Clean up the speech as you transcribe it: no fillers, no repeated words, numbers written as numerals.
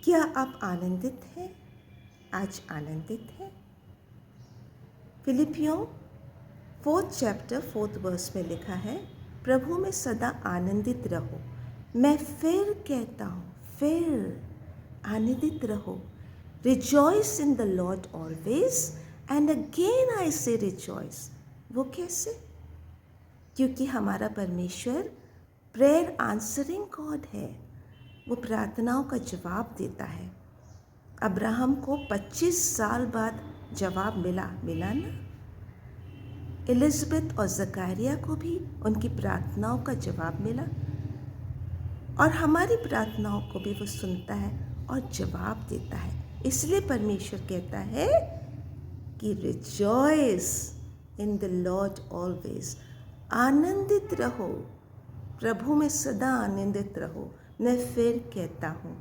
क्या आप आनंदित हैं? आज आनंदित हैं? फिलिपियों 4th चैप्टर 4th वर्स में लिखा है, प्रभु में सदा आनंदित रहो। मैं फिर कहता हूँ, फिर आनंदित रहो। Rejoice in the Lord always, and again I से रिजॉइस। वो कैसे? क्योंकि हमारा परमेश्वर प्रेयर आंसरिंग गॉड है। वो प्रार्थनाओं का जवाब देता है। अब्राहम को 25 साल बाद जवाब मिला ना। एलिज़ाबेथ और ज़करिया को भी उनकी प्रार्थनाओं का जवाब मिला, और हमारी प्रार्थनाओं को भी वो सुनता है और जवाब देता है। इसलिए परमेश्वर कहता है कि rejoice in the Lord always. आनंदित रहो, प्रभु में सदा आनंदित रहो। मैं फिर कहता हूँ,